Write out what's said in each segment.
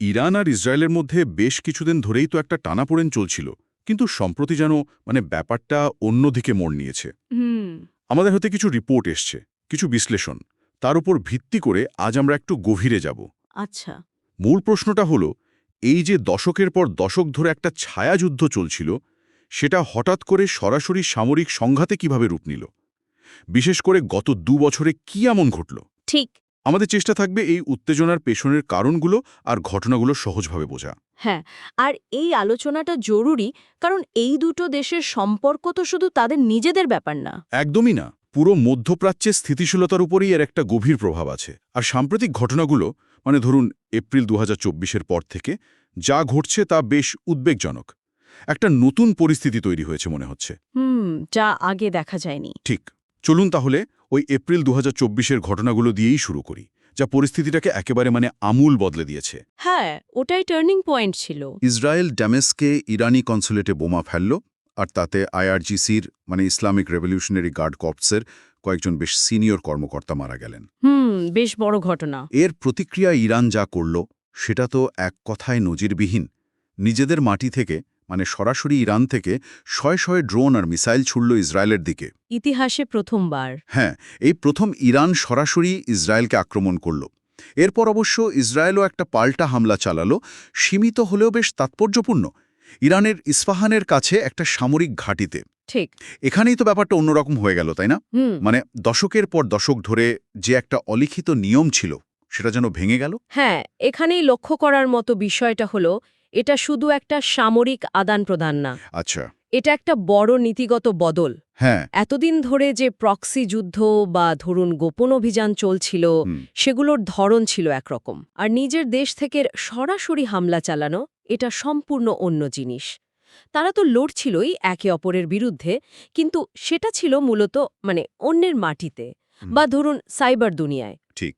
Iran আর ইসরায়েলের মধ্যে বেশ কিছুদিন ধরেই তো একটা টানাপোড়েন চলছিল, কিন্তু সম্প্রতি যেন ব্যাপারটা অন্যদিকে মোড় নিয়েছে। হুম। আমাদের হাতে কিছু রিপোর্ট এসছে, কিছু বিশ্লেষণ। তার উপর ভিত্তি করে আজ আমরা একটু গভীরে যাব। আচ্ছা। মূল প্রশ্নটা হলো, এই যে দশকের পর দশক ধরে একটা ছায়াযুদ্ধ চলছিল, সেটা হঠাৎ করে সরাসরি সামরিক সংঘাতে কিভাবে রূপ নিল? বিশেষ করে গত ২ বছরে কি এমন ঘটল? ঠিক। আমাদের চেষ্টা থাকবে এই উত্তেজনার পেছনের কারণগুলো আর ঘটনাগুলো সহজভাবে বোঝা। হ্যাঁ, আর এই আলোচনাটা জরুরি, কারণ এই দুটো দেশের সম্পর্ক তো শুধু তাদের নিজেদের ব্যাপার না। একদমই না। পুরো মধ্যপ্রাচ্যের স্থিতিশীলতার উপরই এর একটা গভীর প্রভাব আছে। আর সাম্প্রতিক ঘটনাগুলো, ধরুন এপ্রিল ২০২৪-এর পর থেকে যা ঘটছে তা বেশ উদ্বেগজনক। একটা নতুন পরিস্থিতি তৈরি হয়েছে মনে হচ্ছে। যা আগে দেখা যায়নি। ঠিক। চলুন তাহলে ওই এপ্রিল ২০২৪-এর ঘটনাগুলো দিয়েই শুরু করি, যা পরিস্থিতিটাকে একেবারে আমূল বদলে দিয়েছে। হ্যাঁ, ওটাই টার্নিং পয়েন্ট ছিল। ইসরায়েল ড্যামেস্কে ইরানি কনসুলেটে বোমা ফেলল, আর তাতে আইআরজিসির ইসলামিক রেভলিউশনারি গার্ড কর্পসের কয়েকজন বেশ সিনিয়র কর্মকর্তা মারা গেলেন। বেশ বড় ঘটনা। এর প্রতিক্রিয়া ইরান যা করল সেটা তো এক কথায় নজিরবিহীন। নিজেদের মাটি থেকে, সরাসরি ইরান থেকে শয়ে শয়ে ড্রোন আর মিসাইল ছুড়ল ইসরায়েলের দিকে। ইতিহাসে প্রথমবার। হ্যাঁ, এই প্রথম ইরান সরাসরি ইসরায়েলকে আক্রমণ করল। এরপর অবশ্য ইসরায়েলও একটা পাল্টা হামলা চালালো, সীমিত হলেও বেশ তাৎপর্যপূর্ণ। ইরানের ইস্পাহানের কাছে একটা সামরিক ঘাঁটিতে। ঠিক। এখানেই তো ব্যাপারটা অন্যরকম হয়ে গেল, তাই না? দশকের পর দশক ধরে যে একটা অলিখিত নিয়ম ছিল, সেটা যেন ভেঙে গেল। হ্যাঁ, এখানেই লক্ষ্য করার মতো বিষয়টা হলো, এটা শুধু একটা সামরিক আদান-প্রদান না। আচ্ছা। এটা একটা বড় নীতিগত বদল। হ্যাঁ। এতদিন ধরে যে প্রক্সি যুদ্ধ বা ধরুন গোপন অভিযান চলছিল, সেগুলোর ধরন ছিল একরকম। আর নিজের দেশ থেকে সরাসরি হামলা চালানো, এটা সম্পূর্ণ অন্য জিনিস। তারা তো লড়ছিলই একে অপরের বিরুদ্ধে, কিন্তু সেটা ছিল মূলত অন্যের মাটিতে বা ধরুন সাইবার দুনিয়ায়। ঠিক।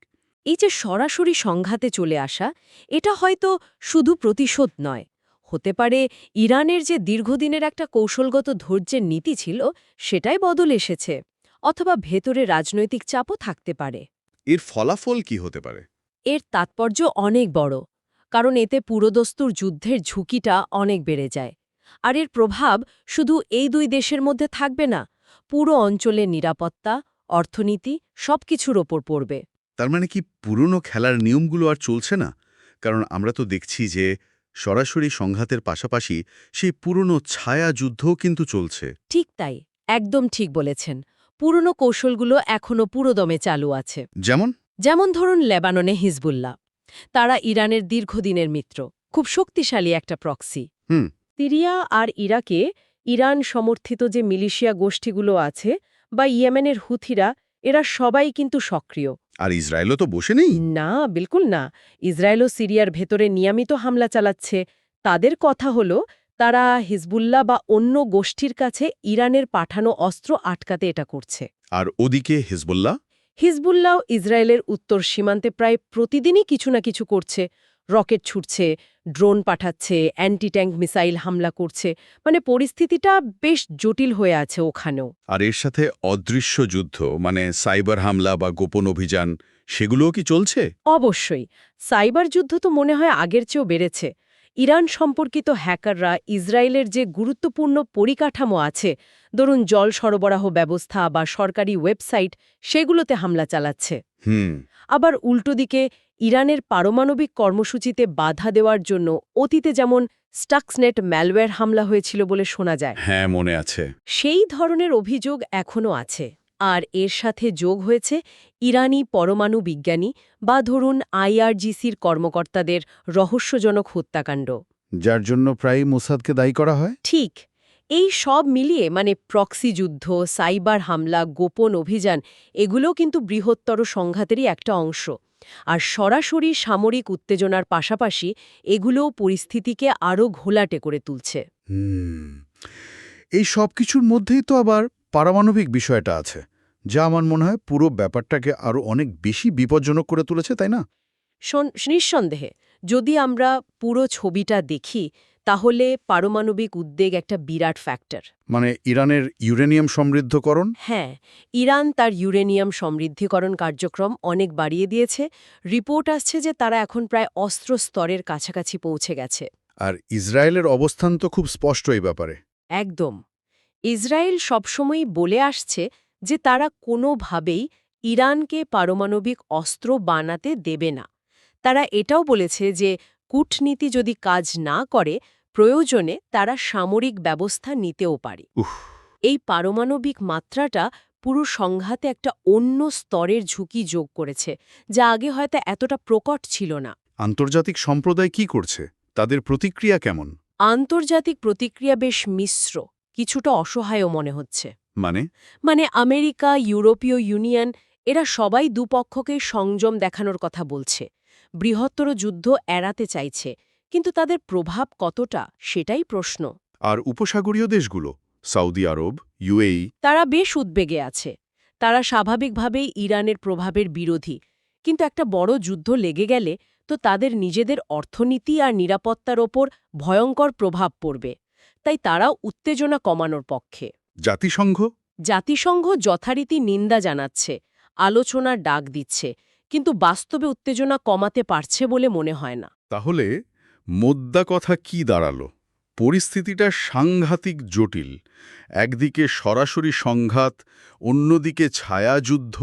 এই যে সরাসরি সংঘাতে চলে আসা, এটা হয়তো শুধু প্রতিশোধ নয়, হতে পারে ইরানের যে দীর্ঘদিনের একটা কৌশলগত ধৈর্যের নীতি ছিল, সেটাই বদল এসেছে। অথবা ভেতরে রাজনৈতিক চাপও থাকতে পারে। এর ফলাফল কি হতে পারে? এর তাৎপর্য অনেক বড়, কারণ এতে পুরোদস্তুর যুদ্ধের ঝুঁকিটা অনেক বেড়ে যায়। আর এর প্রভাব শুধু এই দুই দেশের মধ্যে থাকবে না, পুরো অঞ্চলের নিরাপত্তা, অর্থনীতি সবকিছুর ওপর পড়বে। তার কি পুরনো খেলার নিয়মগুলো আর চলছে না? কারণ আমরা তো দেখছি যে সরাসরি সংঘাতের পাশাপাশি সেই পুরনো ছায়া যুদ্ধও কিন্তু চলছে। ঠিক তাই, একদম ঠিক বলেছেন। পুরনো কৌশলগুলো এখনও পুরোদমে চালু আছে। যেমন ধরুন লেবাননে হিজবুল্লাহ। তারা ইরানের দীর্ঘদিনের মিত্র, খুব শক্তিশালী একটা প্রক্সি। সিরিয়া আর ইরাকে ইরান সমর্থিত যে মিলিশিয়া গোষ্ঠীগুলো আছে, বা ইয়েমেনের হুথিরা, এরা সবাই কিন্তু সক্রিয়। আর ইসরায়েলও তো বসে নেই। না, বিলকুল না। ইসরায়েলও সিরিয়ার ভেতরে নিয়মিত হামলা চালাচ্ছে। তাদের কথা হলো, তারা হিজবুল্লাহ বা অন্য গোষ্ঠীর কাছে ইরানের পাঠানো অস্ত্র আটকাতে এটা করছে। আর ওদিকে হিজবুল্লাহ ইসরায়েলের উত্তর সীমান্তে প্রায় প্রতিদিনই কিছু না কিছু করছে। রকেট ছুটছে, ড্রোন পাঠাচ্ছে, অ্যান্টি ট্যাঙ্ক মিসাইল হামলা করছে। পরিস্থিতিটা বেশ জটিল হয়ে আছে ওখানেও। আর এর সাথে অদৃশ্য যুদ্ধ, সাইবার হামলা বা গোপন অভিযান, সেগুলোও কি চলছে? অবশ্যই। সাইবার যুদ্ধ তো মনে হয় আগের চেয়েও বেড়েছে। ইরান সম্পর্কিত হ্যাকাররা ইসরায়েলের যে গুরুত্বপূর্ণ পরিকাঠামো আছে, ধরুন জল সরবরাহ ব্যবস্থা বা সরকারি ওয়েবসাইট, সেগুলোতে হামলা চালাচ্ছে। আবার উল্টো দিকে ইরানের পারমাণবিক কর্মসূচিতে বাধা দেওয়ার জন্য অতীতে যেমন স্টাক্সনেট ম্যালওয়্যার হামলা হয়েছিল বলে শোনা যায়। হ্যাঁ, মনে আছে। সেই ধরনের অভিযোগ এখনও আছে। আর এর সাথে যোগ হয়েছে ইরানি পরমাণু বিজ্ঞানী বা ধরুন আইআরজিসির কর্মকর্তাদের রহস্যজনক হত্যাকাণ্ড, যার জন্য প্রায় মোসাদকে দায়ী করা হয়। ঠিক। এই সব মিলিয়ে প্রক্সি যুদ্ধ, সাইবার হামলা, গোপন অভিযান, এগুলোও কিন্তু বৃহত্তর সংঘাতেরই একটা অংশ। আর সরাসরি সামরিক উত্তেজনার পাশাপাশি এগুলোও পরিস্থিতিকে আরও ঘোলাটে করে তুলছে। এই সব কিছুর মধ্যেই তো আবার পারমাণবিক বিষয়টা আছে, যা আমার মনে হয় পুরো ব্যাপারটাকে আরও অনেক বেশি বিপজ্জনক করে তুলেছে, তাই না? নিঃসন্দেহে। যদি আমরা পুরো ছবিটা দেখি, তাহলে পারমাণবিক উদ্বেগ একটা বিরাট ফ্যাক্টর। মানে ইরানের ইউরেনিয়াম সমৃদ্ধকরণ? হ্যাঁ, ইরান তার ইউরেনিয়াম সমৃদ্ধিকরণ কার্যক্রম অনেক বাড়িয়ে দিয়েছে। রিপোর্ট আসছে যে তারা এখন প্রায় অস্ত্র স্তরের কাছাকাছি পৌঁছে গেছে। আর ইসরায়েলের অবস্থান তো খুব স্পষ্ট এই ব্যাপারে। একদম। ইসরায়েল সবসময়ই বলে আসছে যে তারা কোনোভাবেই ইরানকে পারমাণবিক অস্ত্র বানাতে দেবে না। তারা এটাও বলেছে যে কূটনীতি যদি কাজ না করে, প্রয়োজনে তারা সামরিক ব্যবস্থা নিতেও পারে। উফ। এই পারমাণবিক মাত্রাটা পুরো সংঘাতে একটা অন্য স্তরের ঝুঁকি যোগ করেছে, যা আগে হয়তো এতটা প্রকট ছিল না। আন্তর্জাতিক সম্প্রদায় কি করছে? তাদের প্রতিক্রিয়া কেমন? আন্তর্জাতিক প্রতিক্রিয়া বেশ মিশ্র, কিছুটা অসহায়ও মনে হচ্ছে। মানে আমেরিকা, ইউরোপীয় ইউনিয়ন এরা সবাই দুপক্ষকেই সংযম দেখানোর কথা বলছে, বৃহত্তর যুদ্ধ এড়াতে চাইছে, কিন্তু তাদের প্রভাব কতটা সেটাই প্রশ্ন। আর উপসাগরীয় দেশগুলো, সৌদি আরব, ইউএই? তারা বেশ উদ্বেগে আছে। তারা স্বাভাবিকভাবেই ইরানের প্রভাবের বিরোধী, কিন্তু একটা বড় যুদ্ধ লেগে গেলে তো তাদের নিজেদের অর্থনীতি আর নিরাপত্তার ওপর ভয়ঙ্কর প্রভাব পড়বে। তাই তারাও উত্তেজনা কমানোর পক্ষে। জাতিসংঘ? জাতিসংঘ যথারীতি নিন্দা জানাচ্ছে, আলোচনার ডাক দিচ্ছে, কিন্তু বাস্তবে উত্তেজনা কমাতে পারছে বলে মনে হয় না। তাহলে মোদ্দা কথা কি দাঁড়ালো? পরিস্থিতিটা সাংঘাতিক জটিল। একদিকে সরাসরি সংঘাত, অন্যদিকে ছায়াযুদ্ধ,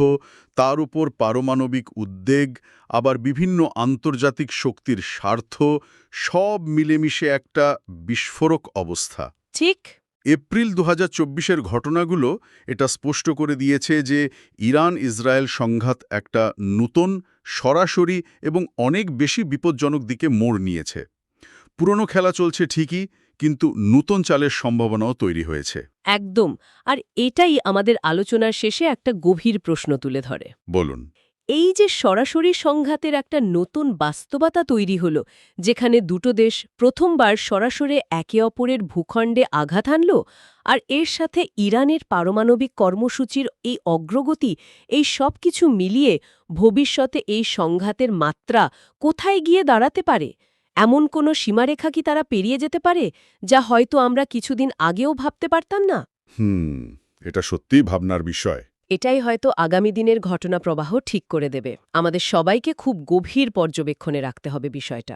তার উপর পারমাণবিক উদ্বেগ, আবার বিভিন্ন আন্তর্জাতিক শক্তির স্বার্থ, সব মিলেমিশে একটা বিস্ফোরক অবস্থা। ঠিক। এপ্রিল ২০২৪-এর ঘটনাগুলো এটা স্পষ্ট করে দিয়েছে যে ইরান-ইসরায়েল সংঘাত একটা নূতন, সরাসরি এবং অনেক বেশি বিপজ্জনক দিকে মোড় নিয়েছে। পুরনো খেলা চলছে ঠিকই, কিন্তু নূতন চালের সম্ভাবনাও তৈরি হয়েছে। একদম। আর এটাই আমাদের আলোচনার শেষে একটা গভীর প্রশ্ন তুলে ধরে। বলুন। এই যে সরাসরি সংঘাতের একটা নতুন বাস্তবতা তৈরি হলো, যেখানে দুটো দেশ প্রথমবার সরাসরি একে অপরের ভূখণ্ডে আঘাত হানল, আর এর সাথে ইরানের পারমাণবিক কর্মসূচির এই অগ্রগতি, এই সব কিছু মিলিয়ে ভবিষ্যতে এই সংঘাতের মাত্রা কোথায় গিয়ে দাঁড়াতে পারে? এমন কোনো সীমারেখা কি তারা পেরিয়ে যেতে পারে, যা হয়তো আমরা কিছুদিন আগেও ভাবতে পারতাম না? এটা সত্যিই ভাবনার বিষয়। এটাই হয়তো আগামী দিনের ঘটনা প্রবাহ ঠিক করে দেবে। আমাদের সবাইকে খুব গভীর পর্যবেক্ষণে রাখতে হবে বিষয়টা।